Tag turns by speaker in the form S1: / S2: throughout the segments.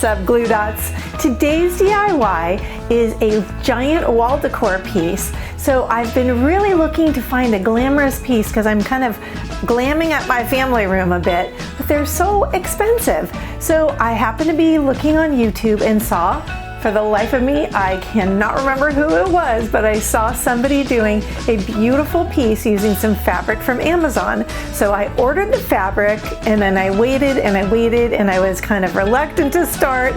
S1: What's up, Glue Dots? Today's DIY is a giant wall decor piece. So I've been really looking to find a glamorous piece because I'm kind of glamming up my family room a bit, but they're so expensive. So I happened to be looking on YouTube and saw, for the life of me, I cannot remember who it was, but I saw somebody doing a beautiful piece using some fabric from Amazon. So I ordered the fabric and then I waited and I waited and I was kind of reluctant to start.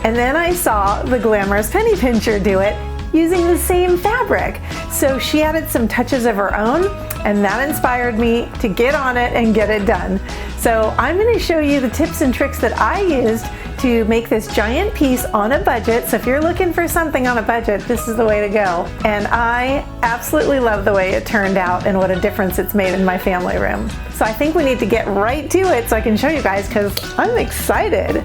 S1: And then I saw the glamorous penny pincher do it using the same fabric. So she added some touches of her own and that inspired me to get on it and get it done. So I'm going to show you the tips and tricks that I used to make this giant piece on a budget. So if you're looking for something on a budget, this is the way to go. And I absolutely love the way it turned out and what a difference it's made in my family room. So I think we need to get right to it so I can show you guys because I'm excited.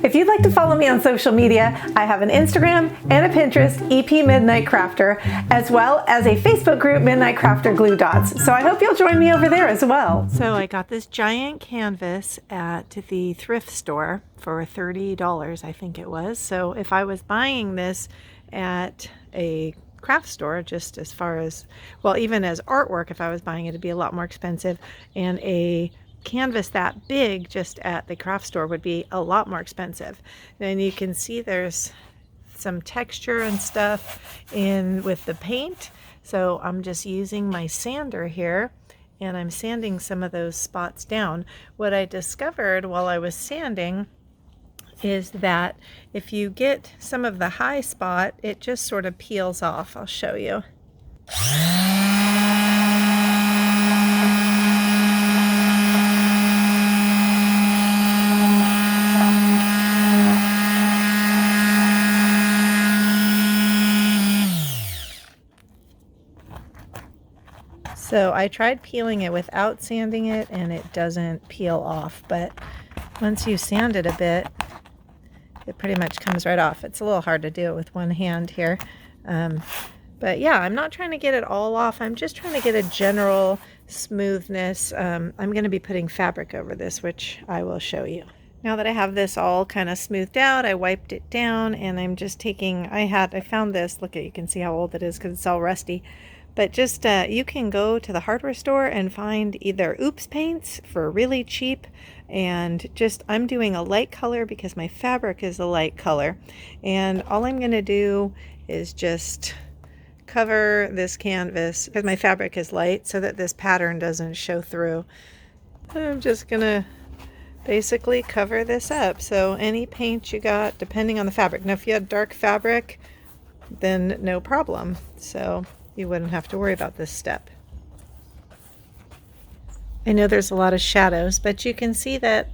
S1: If you'd like to follow me on social media, I have an Instagram and a Pinterest, EP Midnight Crafter, as well as a Facebook group, Midnight Crafter Glue Dots. So I hope you'll join me over there as well. So I got this giant canvas at the thrift store for $30, I think it was. So if I was buying this at a craft store, just as far as, well, even as artwork, if I was buying it, it'd be a lot more expensive. And a canvas that big just at the craft store would be a lot more expensive. And you can see there's some texture and stuff in with the paint. So I'm just using my sander here and I'm sanding some of those spots down. What I discovered while I was sanding is that if you get some of the high spot, it just sort of peels off. I'll show you. So I tried peeling it without sanding it and it doesn't peel off, but once you sand it a bit, it pretty much comes right off. It's a little hard to do it with one hand here. But yeah, I'm not trying to get it all off. I'm just trying to get a general smoothness. I'm going to be putting fabric over this, which I will show you. Now that I have this all kind of smoothed out, I wiped it down and I'm just taking, I found this, look at, you can see how old it is because it's all rusty. But just, you can go to the hardware store and find either Oops paints for really cheap, and just, I'm doing a light color because my fabric is a light color. And all I'm going to do is just cover this canvas, because my fabric is light, so that this pattern doesn't show through. I'm just going to basically cover this up. So any paint you got, depending on the fabric. Now if you had dark fabric, then no problem. So you wouldn't have to worry about this step. I know there's a lot of shadows, but you can see that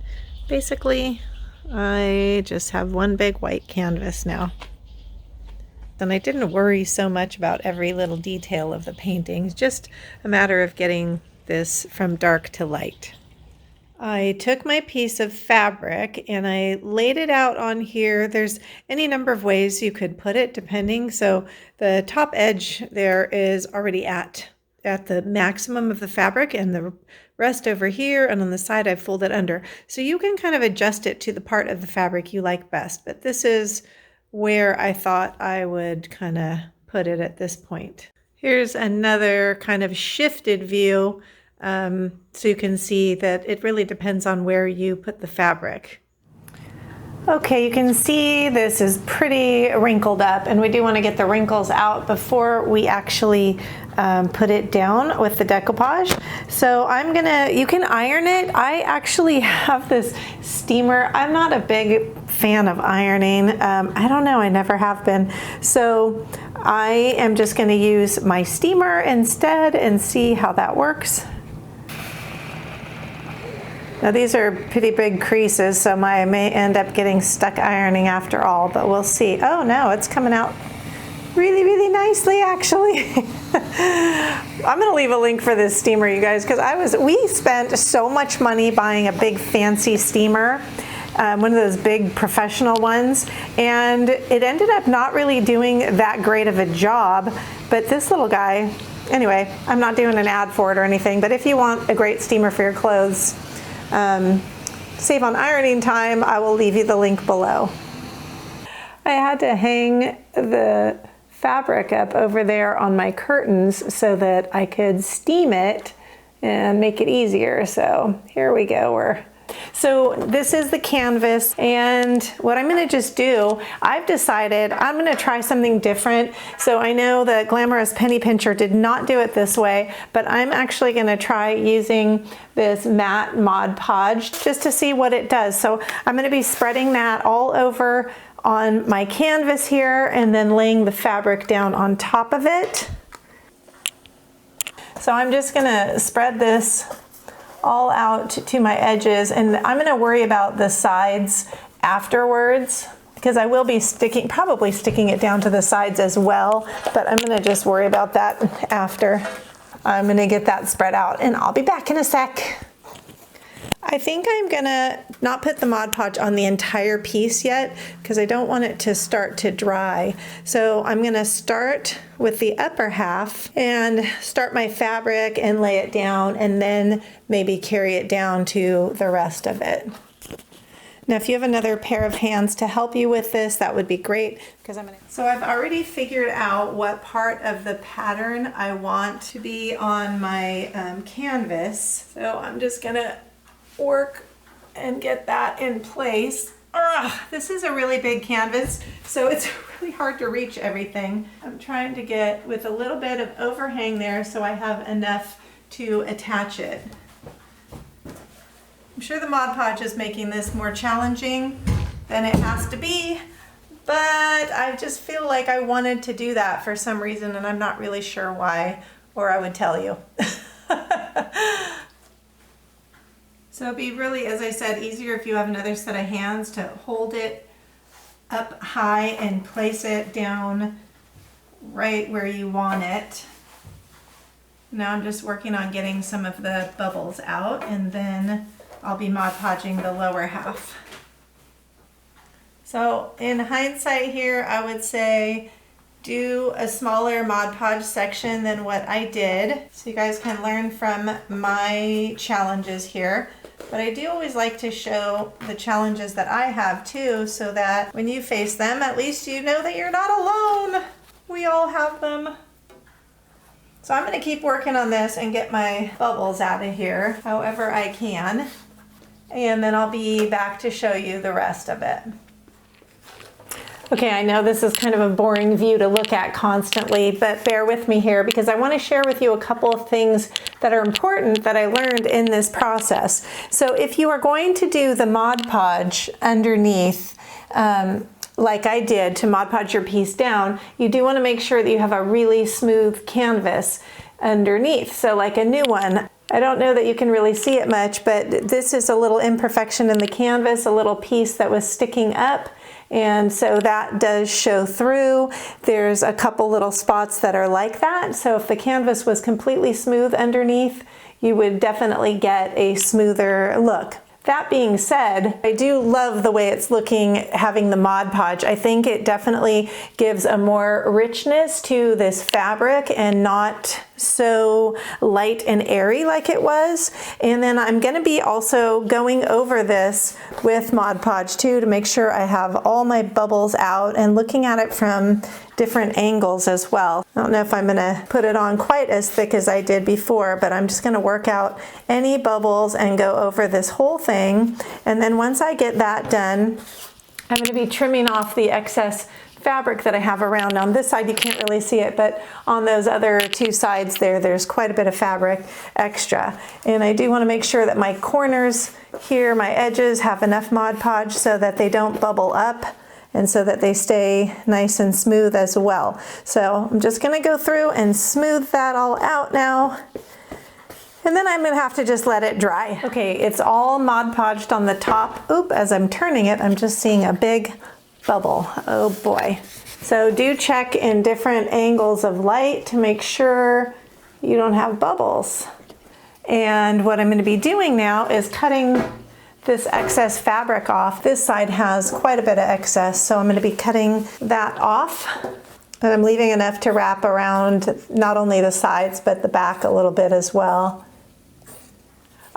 S1: basically I just have one big white canvas now. And I didn't worry so much about every little detail of the paintings, just a matter of getting this from dark to light. I took my piece of fabric and I laid it out on here. There's any number of ways you could put it depending. So the top edge there is already at the maximum of the fabric and the rest over here, and on the side I've folded under. So you can kind of adjust it to the part of the fabric you like best, but this is where I thought I would kind of put it at this point. Here's another kind of shifted view. So you can see that it really depends on where you put the fabric. Okay, you can see this is pretty wrinkled up, and we do want to get the wrinkles out before we actually put it down with the decoupage. So you can iron it. I actually have this steamer. I'm not a big fan of ironing. I don't know, I never have been. So I am just going to use my steamer instead and see how that works. Now these are pretty big creases, so I may end up getting stuck ironing after all, but we'll see. Oh no, it's coming out really, really nicely actually. I'm gonna leave a link for this steamer, you guys, because we spent so much money buying a big fancy steamer, one of those big professional ones, and it ended up not really doing that great of a job, but this little guy, anyway, I'm not doing an ad for it or anything, but if you want a great steamer for your clothes, save on ironing time, I will leave you the link below. I had to hang the fabric up over there on my curtains so that I could steam it and make it easier. So here we go. So this is the canvas, and what I'm going to just do, I've decided I'm going to try something different. So I know that Glamorous Penny Pincher did not do it this way, but I'm actually going to try using this matte Mod Podge just to see what it does. So I'm going to be spreading that all over on my canvas here and then laying the fabric down on top of it. So I'm just going to spread this all out to my edges, and I'm going to worry about the sides afterwards because I will be probably sticking it down to the sides as well, but I'm going to just worry about that after. I'm going to get that spread out, and I'll be back in a sec. I think I'm gonna not put the Mod Podge on the entire piece yet because I don't want it to start to dry. So I'm gonna start with the upper half and start my fabric and lay it down, and then maybe carry it down to the rest of it. Now, if you have another pair of hands to help you with this, that would be great. So I've already figured out what part of the pattern I want to be on my canvas. So I'm just gonna work and get that in place. This is a really big canvas, so it's really hard to reach everything. I'm trying to get with a little bit of overhang there so I have enough to attach it. I'm sure the Mod Podge is making this more challenging than it has to be, but I just feel like I wanted to do that for some reason, and I'm not really sure why, or I would tell you. So it'd be really, as I said, easier if you have another set of hands to hold it up high and place it down right where you want it. Now I'm just working on getting some of the bubbles out, and then I'll be Mod Podging the lower half. So in hindsight here, I would say do a smaller Mod Podge section than what I did, so you guys can learn from my challenges here. But I do always like to show the challenges that I have too, so that when you face them, at least you know that you're not alone. We all have them. So I'm going to keep working on this and get my bubbles out of here however I can. And then I'll be back to show you the rest of it. Okay, I know this is kind of a boring view to look at constantly, but bear with me here because I want to share with you a couple of things that are important that I learned in this process. So if you are going to do the Mod Podge underneath, like I did to Mod Podge your piece down, you do want to make sure that you have a really smooth canvas underneath. So like a new one, I don't know that you can really see it much, but this is a little imperfection in the canvas, a little piece that was sticking up. And so that does show through. There's a couple little spots that are like that. So if the canvas was completely smooth underneath, you would definitely get a smoother look. That being said, I do love the way it's looking having the Mod Podge. I think it definitely gives a more richness to this fabric and not so light and airy like it was. And then I'm going to be also going over this with Mod Podge too to make sure I have all my bubbles out and looking at it from different angles as well. I don't know if I'm going to put it on quite as thick as I did before, but I'm just going to work out any bubbles and go over this whole thing. And then once I get that done, I'm going to be trimming off the excess fabric that I have around. On this side you can't really see it, but on those other two sides there's quite a bit of fabric extra. And I do want to make sure that my corners here, my edges, have enough Mod Podge so that they don't bubble up and so that they stay nice and smooth as well. So I'm just going to go through and smooth that all out now. And then I'm going to have to just let it dry. Okay, it's all Mod Podged on the top. Oop, as I'm turning it, I'm just seeing a big bubble. Oh boy. So do check in different angles of light to make sure you don't have bubbles. And what I'm going to be doing now is cutting this excess fabric off. This side has quite a bit of excess, so I'm going to be cutting that off. And I'm leaving enough to wrap around not only the sides, but the back a little bit as well.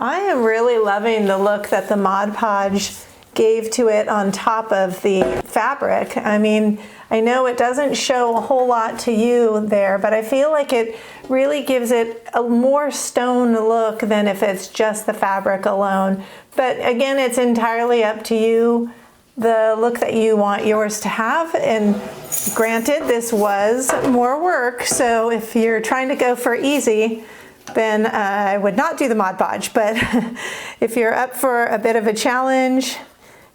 S1: I am really loving the look that the Mod Podge gave to it on top of the fabric. I mean, I know it doesn't show a whole lot to you there, but I feel like it really gives it a more stone look than if it's just the fabric alone. But again, it's entirely up to you, the look that you want yours to have. And granted, this was more work, so if you're trying to go for easy, then I would not do the Mod Podge. But if you're up for a bit of a challenge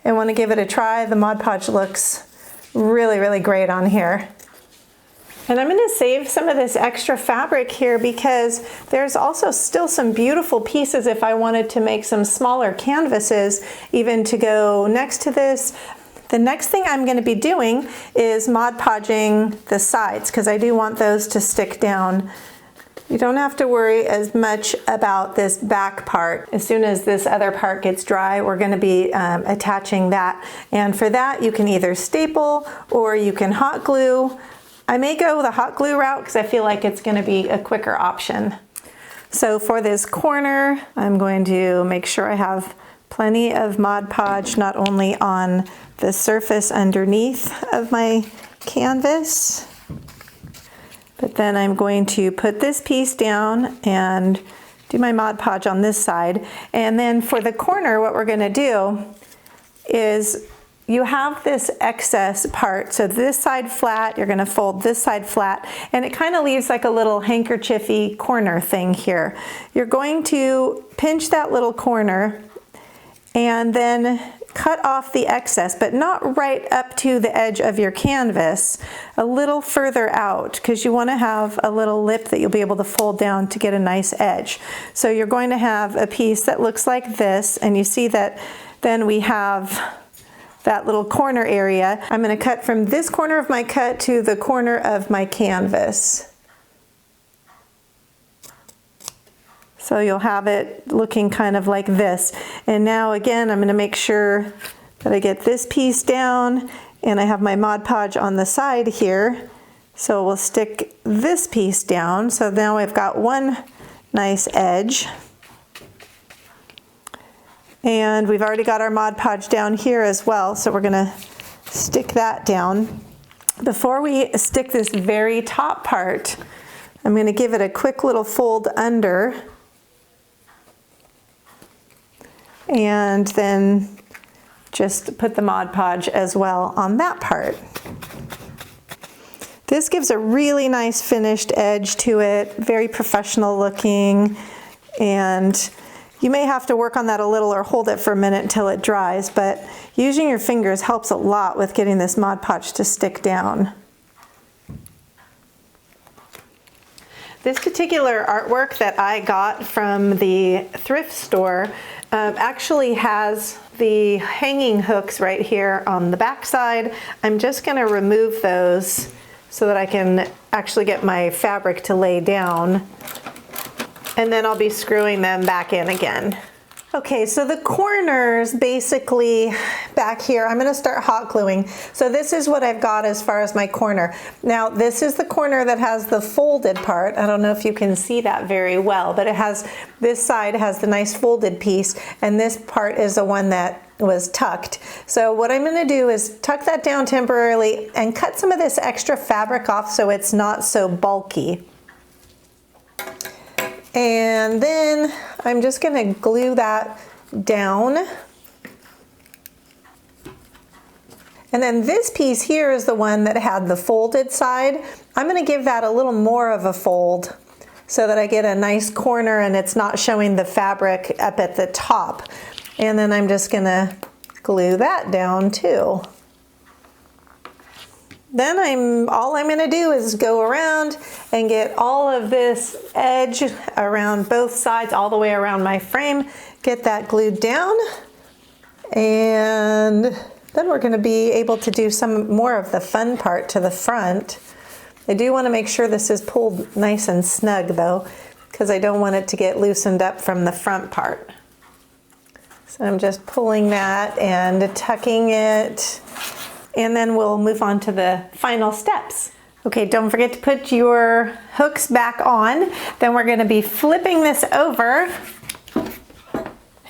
S1: and want to give it a try, the Mod Podge looks really, really great on here. And I'm going to save some of this extra fabric here because there's also still some beautiful pieces if I wanted to make some smaller canvases even to go next to this. The next thing I'm going to be doing is Mod Podging the sides because I do want those to stick down. You don't have to worry as much about this back part. As soon as this other part gets dry, we're going to be attaching that. And for that, you can either staple or you can hot glue. I may go the hot glue route because I feel like it's going to be a quicker option. So for this corner, I'm going to make sure I have plenty of Mod Podge not only on the surface underneath of my canvas, but then I'm going to put this piece down and do my Mod Podge on this side. And then for the corner, what we're going to do is you have this excess part. So this side flat, you're going to fold this side flat, and it kind of leaves like a little handkerchiefy corner thing here. You're going to pinch that little corner and then cut off the excess, but not right up to the edge of your canvas, a little further out, because you want to have a little lip that you'll be able to fold down to get a nice edge. So you're going to have a piece that looks like this, and you see that then we have that little corner area. I'm going to cut from this corner of my cut to the corner of my canvas. So you'll have it looking kind of like this. And now again, I'm going to make sure that I get this piece down, and I have my Mod Podge on the side here. So we'll stick this piece down. So now I've got one nice edge. And we've already got our Mod Podge down here as well, so we're going to stick that down. Before we stick this very top part, I'm going to give it a quick little fold under, and then just put the Mod Podge as well on that part. This gives a really nice finished edge to it, very professional looking, and you may have to work on that a little or hold it for a minute until it dries, but using your fingers helps a lot with getting this Mod Podge to stick down. This particular artwork that I got from the thrift store actually has the hanging hooks right here on the back side. I'm just going to remove those so that I can actually get my fabric to lay down. And then I'll be screwing them back in again. Okay, so the corners basically back here, I'm going to start hot gluing. So this is what I've got as far as my corner. Now this is the corner that has the folded part. I don't know if you can see that very well, but it has, this side has the nice folded piece, and this part is the one that was tucked. So what I'm going to do is tuck that down temporarily and cut some of this extra fabric off so it's not so bulky. And then I'm just going to glue that down. And then this piece here is the one that had the folded side. I'm going to give that a little more of a fold so that I get a nice corner and it's not showing the fabric up at the top. And then I'm just going to glue that down too. Then all I'm going to do is go around and get all of this edge around both sides, all the way around my frame, get that glued down, and then we're going to be able to do some more of the fun part to the front. I do want to make sure this is pulled nice and snug though, because I don't want it to get loosened up from the front part. So I'm just pulling that and tucking it. And then we'll move on to the final steps. Okay, don't forget to put your hooks back on. Then we're going to be flipping this over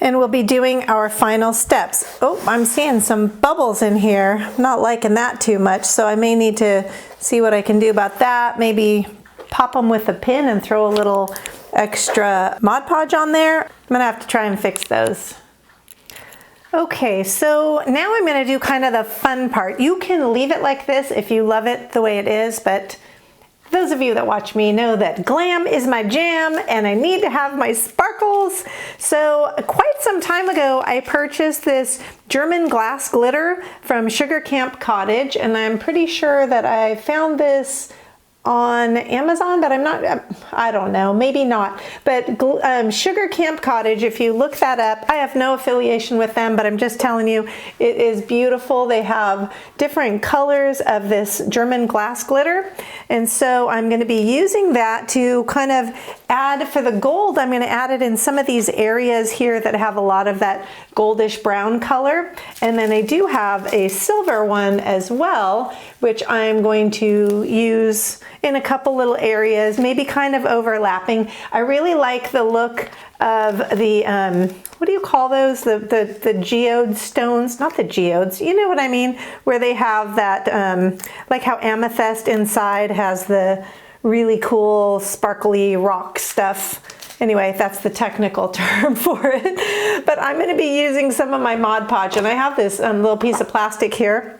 S1: and we'll be doing our final steps. Oh, I'm seeing some bubbles in here. I'm not liking that too much, so I may need to see what I can do about that. Maybe pop them with a pin and throw a little extra Mod Podge on there. I'm gonna have to try and fix those. Okay, so now I'm gonna do kind of the fun part. You can leave it like this if you love it the way it is, but those of you that watch me know that glam is my jam and I need to have my sparkles. So quite some time ago, I purchased this German glass glitter from Sugar Camp Cottage, and I'm pretty sure that I found this on Amazon, but I don't know, maybe not. But Sugar Camp Cottage, if you look that up, I have no affiliation with them, but I'm just telling you, it is beautiful. They have different colors of this German glass glitter. And so I'm gonna be using that to kind of add, for the gold, I'm gonna add it in some of these areas here that have a lot of that goldish brown color. And then I do have a silver one as well, which I'm going to use in a couple little areas, maybe kind of overlapping. I really like the look of the, what do you call those? The geode stones, not the geodes, you know what I mean? Where they have that, like how amethyst inside has the really cool sparkly rock stuff. Anyway, that's the technical term for it. But I'm gonna be using some of my Mod Podge, and I have this little piece of plastic here.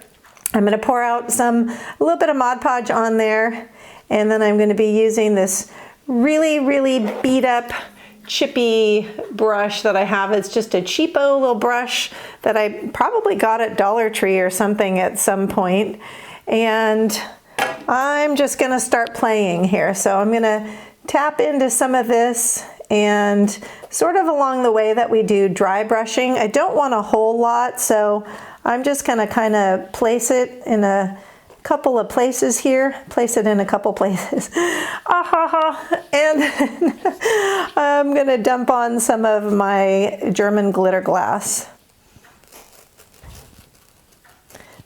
S1: I'm gonna pour out a little bit of Mod Podge on there, and then I'm gonna be using this really, really beat up, chippy brush that I have. It's just a cheapo little brush that I probably got at Dollar Tree or something at some point. And I'm just gonna start playing here. So I'm gonna tap into some of this, and sort of along the way that we do dry brushing. I don't want a whole lot, so I'm just gonna kind of place it in a couple of places here. Place it in a couple places. And I'm gonna dump on some of my German glitter glass.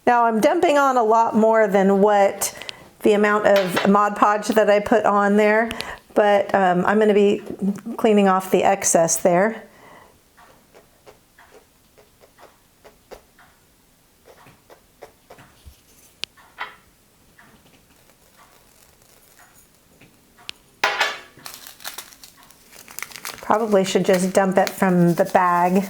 S1: Now I'm dumping on a lot more than what the amount of Mod Podge that I put on there, but I'm gonna be cleaning off the excess there. Probably should just dump it from the bag.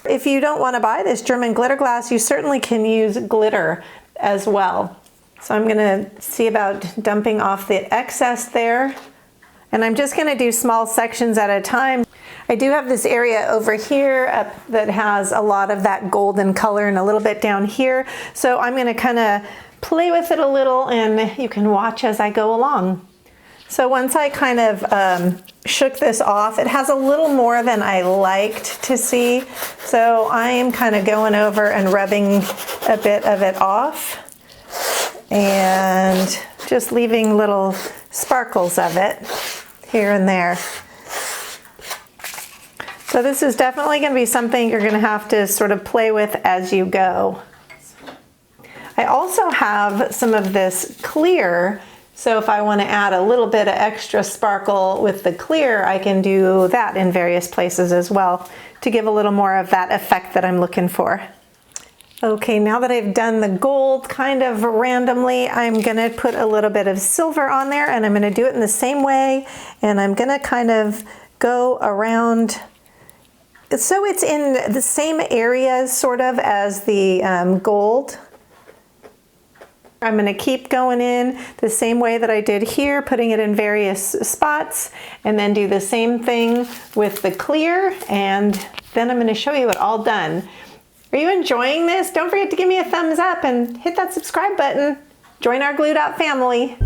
S1: If you don't want to buy this German glitter glass, you certainly can use glitter as well. So I'm gonna see about dumping off the excess there. And I'm just gonna do small sections at a time. I do have this area over here that has a lot of that golden color, and a little bit down here. So I'm gonna kind of play with it a little, and you can watch as I go along. So once I kind of shook this off, it has a little more than I liked to see. So I am kind of going over and rubbing a bit of it off and just leaving little sparkles of it here and there. So this is definitely going to be something you're going to have to sort of play with as you go. I also have some of this clear. So if I want to add a little bit of extra sparkle with the clear, I can do that in various places as well to give a little more of that effect that I'm looking for. Okay, now that I've done the gold kind of randomly, I'm gonna put a little bit of silver on there, and I'm gonna do it in the same way, and I'm gonna kind of go around so it's in the same areas sort of as the gold. I'm going to keep going in the same way that I did here, putting it in various spots, and then do the same thing with the clear, and then I'm going to show you it all done. Are you enjoying this? Don't forget to give me a thumbs up and hit that subscribe button. Join our Glued Up family.